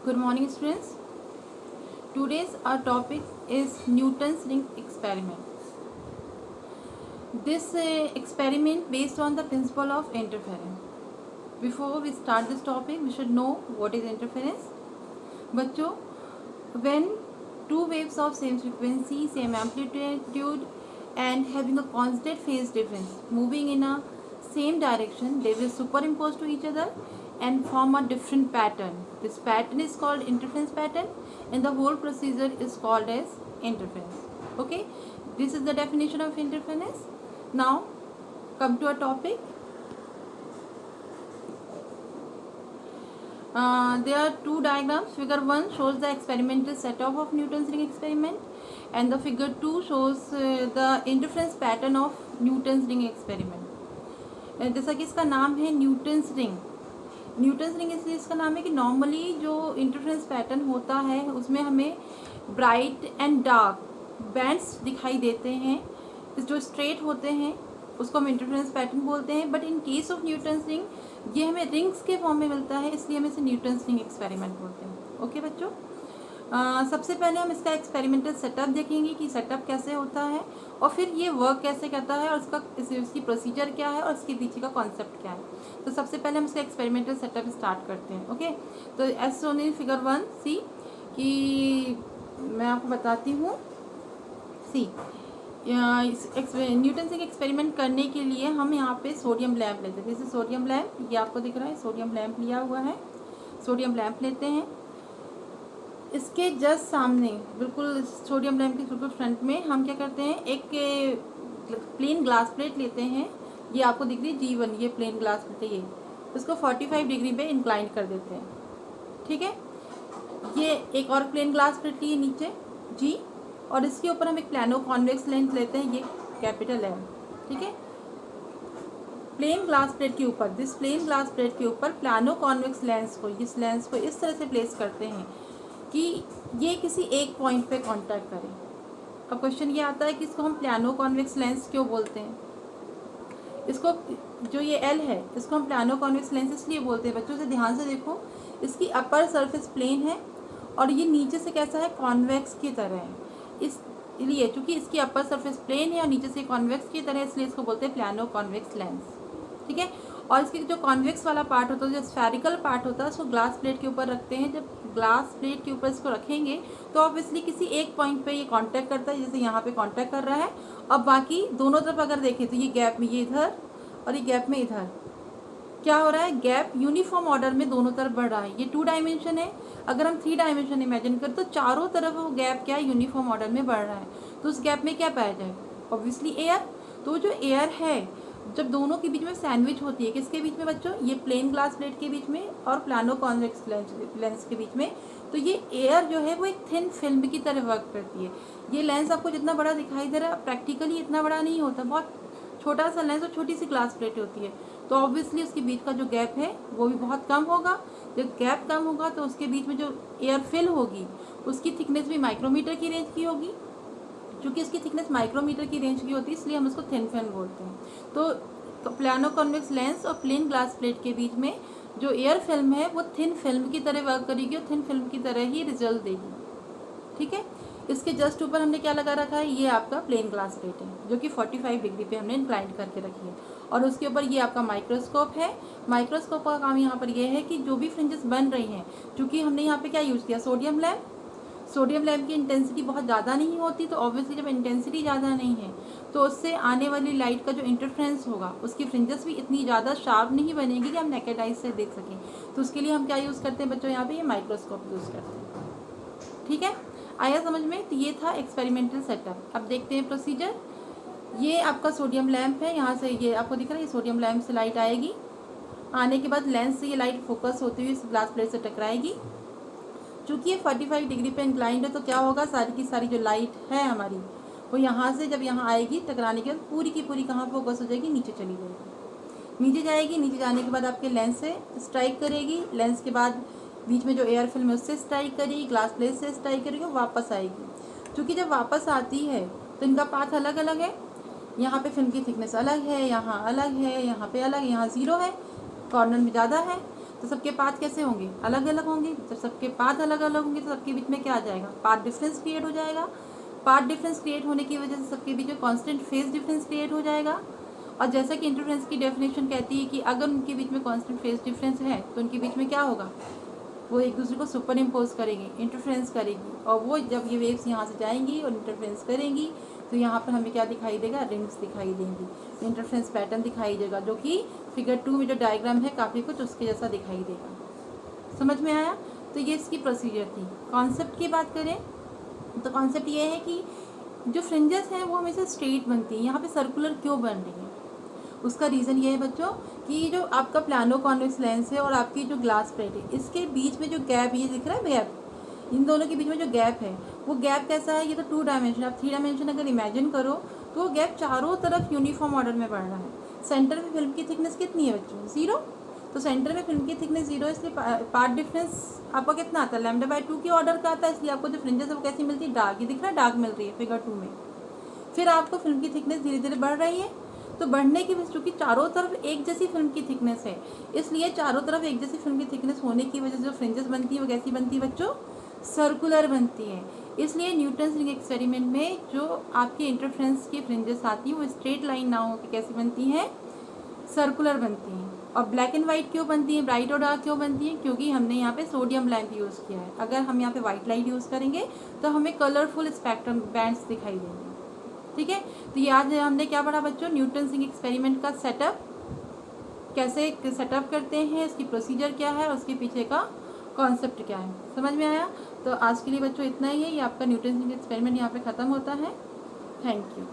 Good morning, students. Today's our topic is Newton's ring experiment. This experiment based on the principle of interference. Before we start this topic, we should know what is interference. बच्चों, when two waves of same frequency, same amplitude, and having a constant phase difference moving in a same direction, they will superimpose to each other and form a different pattern. This pattern is called interference pattern, and the whole procedure is called as interference. Okay, this is the definition of interference. Now come to a topic. There are two diagrams. Figure 1 shows the experimental setup of Newton's ring experiment, and the figure 2 shows the interference pattern of Newton's ring experiment. जैसा कि इसका नाम है Newton's ring इसलिए इसका नाम है कि नॉर्मली जो इंटरफेरेंस पैटर्न होता है उसमें हमें ब्राइट एंड डार्क बैंड्स दिखाई देते हैं. जो स्ट्रेट होते हैं उसको हम इंटरफेरेंस पैटर्न बोलते हैं. But in case of Newton's ring ये हमें रिंग्स के फॉर्म में मिलता है, इसलिए हम इसे न्यूटन्स रिंग एक्सपेरिमेंट बोलते हैं. ओके बच्चों, सबसे पहले हम इसका एक्सपेरिमेंटल सेटअप देखेंगे कि सेटअप कैसे होता है और फिर ये वर्क कैसे करता है और इसकी प्रोसीजर क्या है और इसके पीछे का कॉन्सेप्ट क्या है. तो सबसे पहले हम इसका एक्सपेरिमेंटल सेटअप स्टार्ट करते हैं. ओके, तो एज शोन इन फिगर 1 सी कि मैं आपको बताती हूँ. सी न्यूटन से एक्सपेरिमेंट करने के लिए हम यहाँ पे सोडियम लैंप लेते हैं. जैसे सोडियम लैंप ये आपको दिख रहा है, सोडियम लैंप लिया हुआ है. सोडियम लैंप लेते हैं. इसके जस्ट सामने बिल्कुल सोडियम लैंप के बिल्कुल फ्रंट में हम क्या करते हैं, एक प्लेन ग्लास प्लेट लेते हैं. ये आपको दिख रही है G1, ये प्लेन ग्लास प्लेट है. ये इसको 45 डिग्री पे इंक्लाइन कर देते हैं. ठीक है, ये एक और प्लेन ग्लास प्लेट लिए नीचे G, और इसके ऊपर हम एक प्लानो कॉन्वेक्स लेंस लेते हैं, ये कैपिटल M. ठीक है, प्लेन ग्लास प्लेट के ऊपर प्लेन ग्लास प्लेट के ऊपर प्लानो कॉन्वेक्स लेंस को इस तरह से प्लेस करते हैं कि ये किसी एक पॉइंट पे कांटेक्ट करें. अब क्वेश्चन ये आता है कि इसको हम प्लानो कॉन्वेक्स लेंस क्यों बोलते हैं. इसको जो ये L है इसको हम प्लानो कॉन्वेक्स लेंस इसलिए बोलते हैं. बच्चों से ध्यान से देखो, इसकी अपर सरफेस प्लेन है और ये नीचे से कैसा है, कॉन्वेक्स की तरह है. इसलिए चूंकि इसकी अपर सरफेस प्लेन है और नीचे से कॉन्वेक्स की तरह, इसलिए इसको बोलते हैं प्लानो कॉन्वेक्स लेंस. ठीक है, और इसके जो कॉन्वेक्स वाला पार्ट होता है, जो स्फेरिकल पार्ट होता है, उसको ग्लास प्लेट के ऊपर रखते हैं. जब ग्लास प्लेट के ऊपर इसको रखेंगे तो ऑब्वियसली किसी एक पॉइंट पे ये कांटेक्ट करता है, जैसे यहाँ पे कांटेक्ट कर रहा है. अब बाकी दोनों तरफ अगर देखें तो ये गैप में ये इधर और ये गैप में इधर क्या हो रहा है, गैप यूनिफॉर्म ऑर्डर में दोनों तरफ बढ़ रहा है. ये 2 डायमेंशन है. अगर हम 3 डायमेंशन इमेजिन करें तो चारों तरफ वो गैप क्या है, यूनिफॉर्म ऑर्डर में बढ़ रहा है. तो उस गैप में क्या पाया जाए, ऑब्वियसली एयर. तो जो एयर है जब दोनों के बीच में सैंडविच होती है, किसके बीच में बच्चों, ये प्लेन ग्लास प्लेट के बीच में और प्लानो कॉन्वेक्स लेंस के बीच में, तो ये एयर जो है वो एक थिन फिल्म की तरह वर्क करती है. ये लेंस आपको जितना बड़ा दिखाई दे रहा है प्रैक्टिकली इतना बड़ा नहीं होता, बहुत छोटा सा लेंस और छोटी सी ग्लास प्लेट होती है. तो ऑब्वियसली उसके बीच का जो गैप है वो भी बहुत कम होगा. जब गैप कम होगा तो उसके बीच में जो एयर फिल होगी उसकी थिकनेस भी माइक्रोमीटर की रेंज की होगी. क्योंकि इसकी थिकनेस माइक्रोमीटर की रेंज की होती है इसलिए हम उसको थिन फिल्म बोलते हैं. तो प्लानो कॉन्वेक्स लेंस और प्लेन ग्लास प्लेट के बीच में जो एयर फिल्म है वो थिन फिल्म की तरह वर्क करेगी और थिन फिल्म की तरह ही रिजल्ट देगी. ठीक है, इसके जस्ट ऊपर हमने क्या लगा रखा है, ये आपका प्लेन ग्लास प्लेट है जो कि 45 डिग्री पे हमने इंक्लाइन करके रखी है. और उसके ऊपर ये आपका माइक्रोस्कोप है. माइक्रोस्कोप का काम यहाँ पर ये है कि जो भी फ्रिंजेस बन रही हैं, चूँकि हमने यहाँ पे क्या यूज़ किया, सोडियम लैंप की इंटेंसिटी बहुत ज़्यादा नहीं होती. तो ऑब्वियसली जब इंटेंसिटी ज़्यादा नहीं है तो उससे आने वाली लाइट का जो इंटरफ्रेंस होगा उसकी फ्रिंजेस भी इतनी ज़्यादा शार्प नहीं बनेगी कि हम नेकेड आइज से देख सकें. तो उसके लिए हम क्या यूज़ करते हैं बच्चों, यहाँ पे ये माइक्रोस्कोप यूज़ करते हैं. ठीक है, आया समझ में. तो ये था एक्सपेरिमेंटल सेटअप. अब देखते हैं प्रोसीजर. ये आपका सोडियम लैंप है, यहाँ से ये आपको दिख रहा है, ये सोडियम लैंप से लाइट आएगी. आने के बाद लेंस से ये लाइट फोकस होती हुई इस ग्लास प्लेट से टकराएगी. चूँकि ये 45 डिग्री पे इंक्लाइंड है तो क्या होगा, सारी की सारी जो लाइट है हमारी वो यहाँ से जब यहाँ आएगी टकराने के बाद पूरी की पूरी कहाँ फोकस हो जाएगी, नीचे चली जाएगी. नीचे जाएगी, नीचे जाने के बाद आपके लेंस से स्ट्राइक करेगी. लेंस के बाद बीच में जो एयर फिल्म है उससे स्ट्राइक करेगी, ग्लास प्लेट से स्ट्राइक करेगी, वापस आएगी. क्योंकि जब वापस आती है तो इनका पाथ अलग अलग है. यहाँ पे फिल्म की थिकनेस अलग है, यहाँ अलग है, यहाँ पे अलग, यहाँ 0 है, कॉर्नर में ज़्यादा है. तो सबके पाथ कैसे होंगे, अलग अलग होंगे। जब सबके पाथ अलग अलग होंगे तो सबके बीच में क्या आ जाएगा, पाथ डिफरेंस क्रिएट हो जाएगा। पाथ डिफरेंस क्रिएट होने की वजह से सबके बीच में कांस्टेंट फेज डिफरेंस क्रिएट हो जाएगा। और जैसा कि इंटरफ्रेंस की डेफिनेशन कहती है कि अगर उनके बीच में कांस्टेंट फेज डिफरेंस है तो उनके बीच में क्या होगा, वो एक दूसरे को सुपर इम्पोज करेंगे, इंटरफ्रेंस करेगी। और वो जब ये वेव्स यहाँ से जाएंगी और इंटरफ्रेंस करेंगी तो यहाँ पर हमें क्या दिखाई देगा, रिंग्स दिखाई देंगी, इंटरफ्रेंस पैटर्न दिखाई देगा, जो कि फिगर 2 में जो डायग्राम है काफ़ी कुछ उसके जैसा दिखाई देगा। समझ में आया? तो ये इसकी प्रोसीजर थी। कॉन्सेप्ट की बात करें तो कॉन्सेप्ट ये है कि जो फ्रिंजेस हैं वो हमेशा स्ट्रेट बनती हैं। यहाँ पे सर्कुलर क्यों बन रही है, उसका रीज़न ये है बच्चों कि जो आपका प्लानो कॉन्वेक्स लेंस है और आपकी जो ग्लास प्लेट है, इसके बीच में जो गैप ये दिख रहा है, गैप, इन दोनों के बीच में जो गैप है वो गैप कैसा है, ये तो 2 डायमेंशन, आप 3 डायमेंशन अगर इमेजिन करो तो वो गैप चारों तरफ यूनिफॉर्म ऑर्डर में बढ़ रहा है। सेंटर में फिल्म की थिकनेस कितनी है बच्चों, 0। तो सेंटर में फिल्म की थिकनेस 0, इसलिए पार्ट डिफरेंस आपका कितना आता है, λ/2 के ऑर्डर का आता है। इसलिए आपको जो फ्रिंजेस है वो कैसी मिलती है, डार्क, ये दिख रहा है डार्क मिल रही है फिगर 2 में। फिर आपको फिल्म की थिकनेस धीरे धीरे बढ़ रही है। तो बढ़ने की वजह, चूँकि चारों तरफ एक जैसी फिल्म की थिकनेस है, इसलिए चारों तरफ एक जैसी फिल्म की थिकनेस होने की वजह से जो फ्रिंजेस बनती है वो कैसी बनती है बच्चों, सर्कुलर बनती है। इसलिए न्यूटन्स रिंग एक्सपेरिमेंट में जो आपके इंटरफ्रेंस की फ्रिंजेस आती हैं वो स्ट्रेट लाइन ना होकर कैसी बनती हैं, सर्कुलर बनती हैं। और ब्लैक एंड वाइट क्यों बनती हैं, ब्राइट और डार्क क्यों बनती हैं, क्योंकि हमने यहाँ पे सोडियम लैंप यूज़ किया है। अगर हम यहाँ पे वाइट लाइट यूज़ करेंगे तो हमें कलरफुल स्पेक्ट्रम बैंड्स दिखाई देंगे। ठीक है, तो ये आज हमने क्या पढ़ा बच्चों, न्यूटन्स रिंग एक्सपेरिमेंट का सेटअप, कैसे सेटअप करते हैं, इसकी प्रोसीजर क्या है, उसके पीछे का कॉन्सेप्ट क्या है। समझ में आया? तो आज के लिए बच्चों इतना ही है। ये आपका न्यूटन्स रिंग एक्सपेरिमेंट यहाँ पे ख़त्म होता है। Thank you.